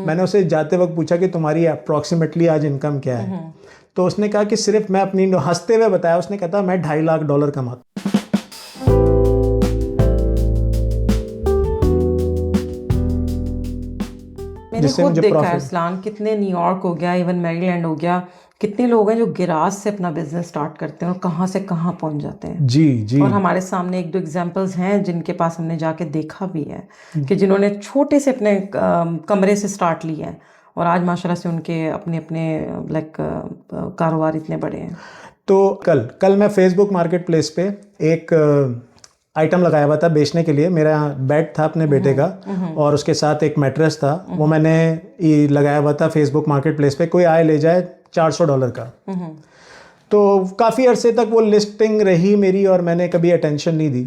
मैंने उसे जाते वक्त पूछा कि तुम्हारी अप्रॉक्सीमेटली आज इनकम क्या है, तो उसने कहा कि सिर्फ मैं अपनी, हंसते हुए बताया, उसने कहा मैं $2.5 लाख कमाता। मैंने खुद देखा है अरसलान, कितने न्यूयॉर्क हो गया, इवन मैरीलैंड हो गया, कितने लोग हैं जो गिराज से अपना बिजनेस स्टार्ट करते हैं और कहाँ से कहाँ पहुंच जाते हैं। जी जी। और हमारे सामने एक दो एग्जांपल्स हैं जिनके पास हमने जाके देखा भी है कि जिन्होंने छोटे से अपने कमरे से स्टार्ट लिया है और आज माशाल्लाह से उनके अपने अपने लाइक कारोबार इतने बड़े हैं। तो कल मैं फेसबुक मार्केट प्लेस पे एक आइटम लगाया हुआ था बेचने के लिए। मेरा बेड था अपने बेटे का और उसके साथ एक मैट्रेस था, वो मैंने लगाया हुआ था फेसबुक मार्केट प्लेस पे, कोई आए ले जाए $400 का। तो काफ़ी अरसे तक वो लिस्टिंग रही मेरी और मैंने कभी अटेंशन नहीं दी।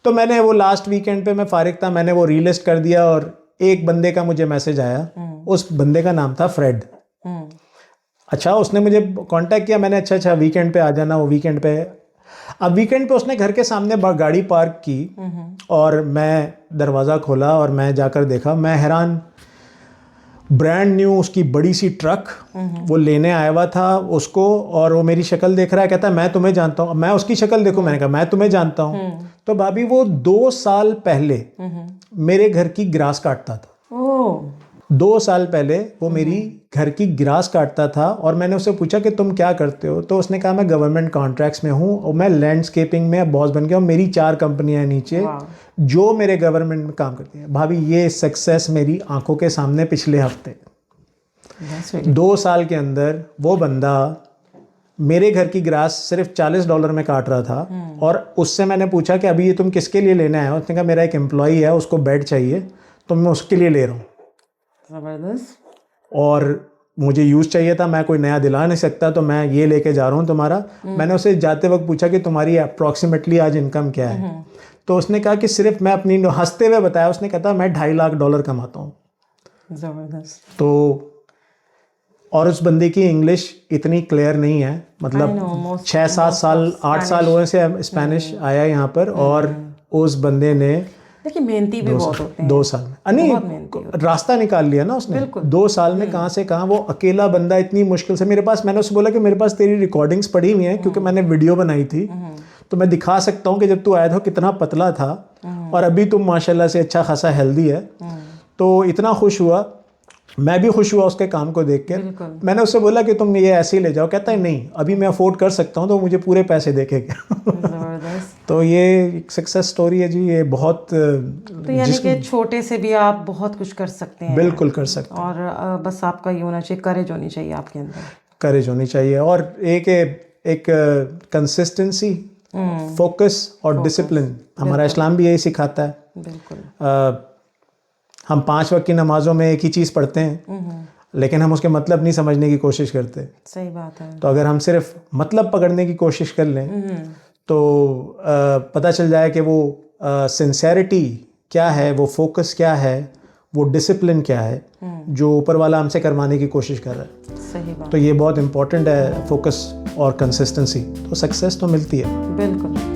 तो मैंने वो लास्ट वीकेंड पे मैं फारिग था, मैंने वो रीलिस्ट कर दिया और एक बंदे का मुझे मैसेज आया। उस बंदे का नाम था फ्रेड। अच्छा, उसने मुझे कांटेक्ट किया, मैंने अच्छा वीकेंड पे आ जाना। वो वीकेंड पे, अब वीकेंड पे उसने घर के सामने गाड़ी पार्क की और मैं दरवाज़ा खोला और मैं जाकर देखा, मैं हैरान, ब्रांड न्यू उसकी बड़ी सी ट्रक, वो लेने आया हुआ था उसको, और वो मेरी शक्ल देख रहा है, कहता है मैं तुम्हें जानता हूँ। मैं उसकी शक्ल देखूँ, मैंने कहा मैं तुम्हें जानता हूँ। तो भाभी वो 2 साल पहले मेरे घर की ग्रास काटता था। 2 साल पहले वो मेरी घर की ग्रास काटता था और मैंने उससे पूछा कि तुम क्या करते हो, तो उसने कहा मैं गवर्नमेंट कॉन्ट्रैक्ट्स में हूँ और मैं लैंडस्केपिंग में बॉस बन गया हूँ, मेरी 4 कंपनियां हैं नीचे जो मेरे गवर्नमेंट में काम करती हैं। भाभी ये सक्सेस मेरी आंखों के सामने पिछले हफ्ते, 2 साल के अंदर वो बंदा मेरे घर की ग्रास सिर्फ $40 में काट रहा था। और उससे मैंने पूछा कि अभी ये तुम किसके लिए लेने आए हो, उसने कहा मेरा एक एम्प्लॉई है, उसको बेड चाहिए तो मैं उसके लिए ले रहा हूँ। जबरदस्त। और मुझे यूज़ चाहिए था, मैं कोई नया दिला नहीं सकता, तो मैं ये लेके जा रहा हूँ तुम्हारा। मैंने उसे जाते वक्त पूछा कि तुम्हारी अप्रॉक्सीमेटली आज इनकम क्या है, तो उसने कहा कि सिर्फ मैं अपनी, हंसते हुए बताया, उसने कहा मैं $2.5 लाख कमाता हूँ। जबरदस्त। तो और उस बंदे की इंग्लिश इतनी क्लियर नहीं है, मतलब 6-7 साल 8 साल हुए से स्पेनिश आया यहाँ पर। और उस बंदे ने देखिए मेहनती भी बहुत होते हैं। 2 साल में नहीं रास्ता निकाल लिया ना उसने। 2 साल में कहाँ से कहाँ, वो अकेला बंदा इतनी मुश्किल से मेरे पास, मैंने उससे बोला कि मेरे पास तेरी रिकॉर्डिंग्स पड़ी हुई हैं क्योंकि मैंने वीडियो बनाई थी, तो मैं दिखा सकता हूँ कि जब तू आया था कितना पतला था और अभी तुम माशाल्लाह से अच्छा खासा हेल्दी है। तो इतना खुश हुआ, मैं भी खुश हुआ उसके काम को देख के। मैंने उससे बोला कि तुम ये ऐसे ही ले जाओ, कहता है नहीं अभी मैं अफोर्ड कर सकता हूँ, तो मुझे पूरे पैसे देके तो ये एक सक्सेस स्टोरी है जी, ये बहुत, तो यानी कि छोटे से भी आप बहुत कुछ कर सकते हैं। बिल्कुल कर सकते हैं। और बस आपका ये होना चाहिए, करेज होनी चाहिए आपके अंदर, करेज होनी चाहिए और एक कंसिस्टेंसी, फोकस और डिसिप्लिन। हमारा इस्लाम भी यही सिखाता है। बिल्कुल। हम 5 वक्त की नमाजों में एक ही चीज़ पढ़ते हैं लेकिन हम उसके मतलब नहीं समझने की कोशिश करते। सही बात है। तो अगर हम सिर्फ मतलब पकड़ने की कोशिश कर लें तो पता चल जाए कि वो सिंसेरिटी क्या है, वो फोकस क्या है, वो डिसिप्लिन क्या है जो ऊपर वाला हमसे करवाने की कोशिश कर रहा है। सही बात। तो ये बहुत इंपॉर्टेंट है, फोकस और कंसिस्टेंसी, तो सक्सेस तो मिलती है। बिल्कुल।